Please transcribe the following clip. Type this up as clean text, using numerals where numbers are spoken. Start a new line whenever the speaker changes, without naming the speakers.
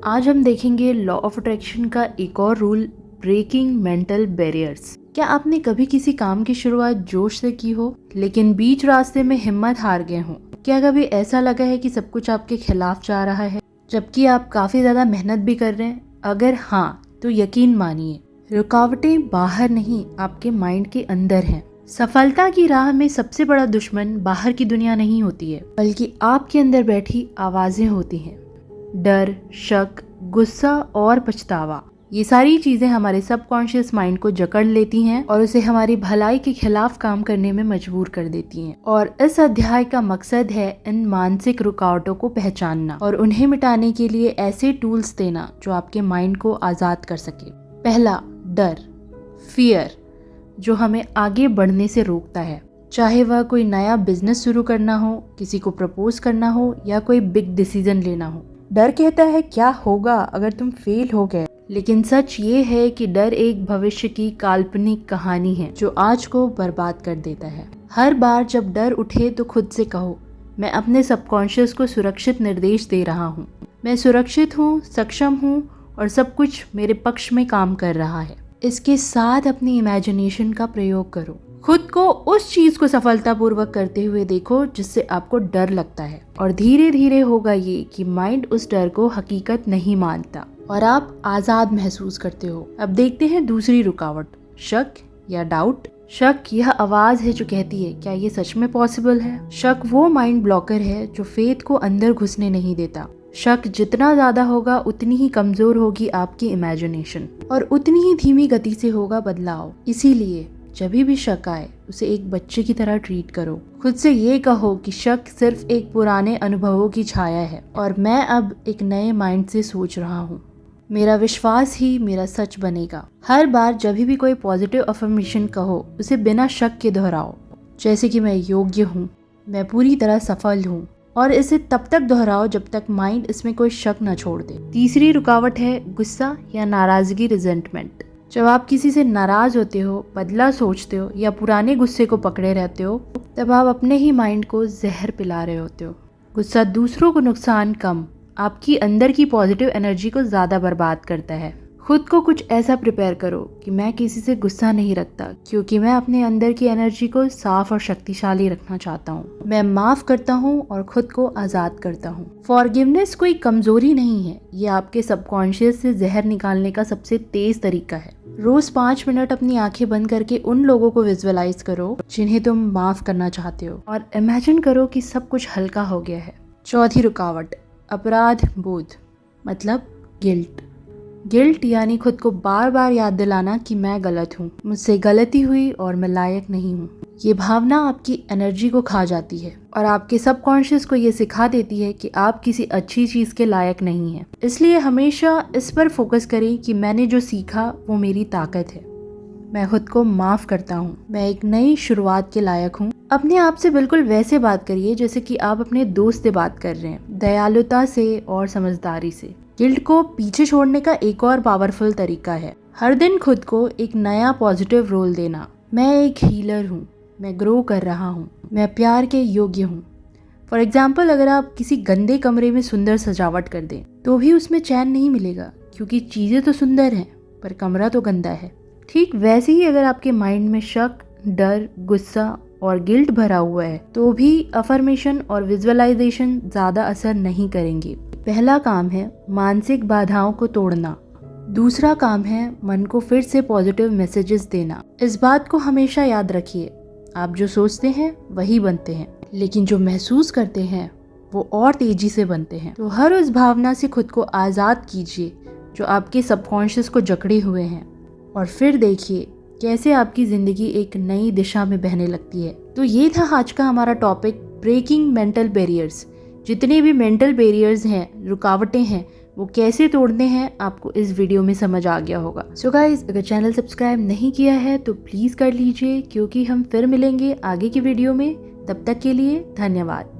आज हम देखेंगे लॉ ऑफ अट्रैक्शन का एक और रूल, ब्रेकिंग मेंटल बैरियर्स। क्या आपने कभी किसी काम की शुरुआत जोश से की हो लेकिन बीच रास्ते में हिम्मत हार गए हो? क्या कभी ऐसा लगा है कि सब कुछ आपके खिलाफ जा रहा है जबकि आप काफी ज्यादा मेहनत भी कर रहे हैं? अगर हाँ, तो यकीन मानिए रुकावटें बाहर नहीं, आपके माइंड के अंदर हैं। सफलता की राह में सबसे बड़ा दुश्मन बाहर की दुनिया नहीं होती है, बल्कि आपके अंदर बैठी आवाजें होती हैं। डर, शक, गुस्सा और पछतावा, ये सारी चीजें हमारे सबकॉन्शियस माइंड को जकड़ लेती हैं और उसे हमारी भलाई के खिलाफ काम करने में मजबूर कर देती हैं। और इस अध्याय का मकसद है इन मानसिक रुकावटों को पहचानना और उन्हें मिटाने के लिए ऐसे टूल्स देना जो आपके माइंड को आजाद कर सके। पहला, डर, फियर, जो हमें आगे बढ़ने से रोकता है। चाहे वह कोई नया बिजनेस शुरू करना हो, किसी को प्रपोज करना हो या कोई बिग डिसीजन लेना हो। डर कहता है क्या होगा अगर तुम फेल हो गए, लेकिन सच ये है कि डर एक भविष्य की काल्पनिक कहानी है जो आज को बर्बाद कर देता है। हर बार जब डर उठे तो खुद से कहो, मैं अपने सबकॉन्शियस को सुरक्षित निर्देश दे रहा हूँ, मैं सुरक्षित हूँ, सक्षम हूँ और सब कुछ मेरे पक्ष में काम कर रहा है। इसके साथ अपनी इमेजिनेशन का प्रयोग करो। खुद को उस चीज को सफलतापूर्वक करते हुए देखो जिससे आपको डर लगता है, और धीरे धीरे होगा ये कि माइंड उस डर को हकीकत नहीं मानता और आप आजाद महसूस करते हो। अब देखते हैं दूसरी रुकावट, शक या डाउट। शक यह आवाज है जो कहती है क्या ये सच में पॉसिबल है। शक वो माइंड ब्लॉकर है जो फेथ को अंदर घुसने नहीं देता। शक जितना ज्यादा होगा उतनी ही कमजोर होगी आपकी इमेजिनेशन और उतनी ही धीमी गति से होगा बदलाव। इसीलिए जब भी शक आए उसे एक बच्चे की तरह ट्रीट करो। खुद से ये कहो कि शक सिर्फ एक पुराने अनुभवों की छाया है और मैं अब एक नए माइंड से सोच रहा हूँ। मेरा विश्वास ही मेरा सच बनेगा। हर बार जब भी कोई पॉजिटिव अफर्मेशन कहो उसे बिना शक के दोहराओ, जैसे कि मैं योग्य हूँ, मैं पूरी तरह सफल हूँ, और इसे तब तक दोहराओ जब तक माइंड इसमें कोई शक न छोड़ दे। तीसरी रुकावट है गुस्सा या नाराजगी, रिजेंटमेंट। जब आप किसी से नाराज होते हो, बदला सोचते हो या पुराने गुस्से को पकड़े रहते हो, तब आप अपने ही माइंड को जहर पिला रहे होते हो। गुस्सा दूसरों को नुकसान कम, आपकी अंदर की पॉजिटिव एनर्जी को ज्यादा बर्बाद करता है। खुद को कुछ ऐसा प्रिपेयर करो कि मैं किसी से गुस्सा नहीं रखता, क्योंकि मैं अपने अंदर की एनर्जी को साफ और शक्तिशाली रखना चाहता हूँ। मैं माफ करता हूँ और खुद को आजाद करता हूँ। फॉरगिवनेस कोई कमजोरी नहीं है, ये आपके सबकॉन्शियस से जहर निकालने का सबसे तेज तरीका है। रोज 5 मिनट अपनी आंखें बंद करके उन लोगों को विजुअलाइज करो जिन्हें तुम माफ करना चाहते हो और इमेजिन करो कि सब कुछ हल्का हो गया है। चौथी रुकावट, अपराध बोध, मतलब गिल्ट। गिल्ट यानी खुद को बार बार याद दिलाना कि मैं गलत हूँ, मुझसे गलती हुई और मैं लायक नहीं हूँ। ये भावना आपकी एनर्जी को खा जाती है और आपके सबकॉन्शियस को ये सिखा देती है कि आप किसी अच्छी चीज के लायक नहीं हैं। इसलिए हमेशा इस पर फोकस करें कि मैंने जो सीखा वो मेरी ताकत है, मैं खुद को माफ करता हूँ, मैं एक नई शुरुआत के लायक हूँ। अपने आप से बिल्कुल वैसे बात करिए जैसे कि आप अपने दोस्त से बात कर रहे हैं, दयालुता से और समझदारी से। गिल्ट को पीछे छोड़ने का एक और पावरफुल तरीका है हर दिन खुद को एक नया पॉजिटिव रोल देना। मैं एक हीलर हूँ, मैं ग्रो कर रहा हूँ, मैं प्यार के योग्य हूँ। फॉर एग्जाम्पल, अगर आप किसी गंदे कमरे में सुंदर सजावट कर दें तो भी उसमें चैन नहीं मिलेगा, क्योंकि चीजें तो सुंदर हैं पर कमरा तो गंदा है। ठीक वैसे ही अगर आपके माइंड में शक, डर, गुस्सा और गिल्ट भरा हुआ है तो भी अफर्मेशन और विजुअलाइजेशन ज्यादा असर नहीं करेंगे। पहला काम है मानसिक बाधाओं को तोड़ना। दूसरा काम है मन को फिर से पॉजिटिव मैसेजेस देना। इस बात को हमेशा याद रखिए, आप जो सोचते हैं वही बनते हैं, लेकिन जो महसूस करते हैं वो और तेजी से बनते हैं। तो हर उस भावना से खुद को आजाद कीजिए जो आपके सबकॉन्शियस को जकड़े हुए हैं, और फिर देखिए कैसे आपकी जिंदगी एक नई दिशा में बहने लगती है। तो ये था आज का हमारा टॉपिक, ब्रेकिंग मेंटल बैरियर्स। जितने भी मेंटल बैरियर्स हैं, रुकावटें हैं, वो कैसे तोड़ने हैं आपको इस वीडियो में समझ आ गया होगा। सो गाइस, अगर चैनल सब्सक्राइब नहीं किया है तो प्लीज कर लीजिए, क्योंकि हम फिर मिलेंगे आगे की वीडियो में। तब तक के लिए धन्यवाद।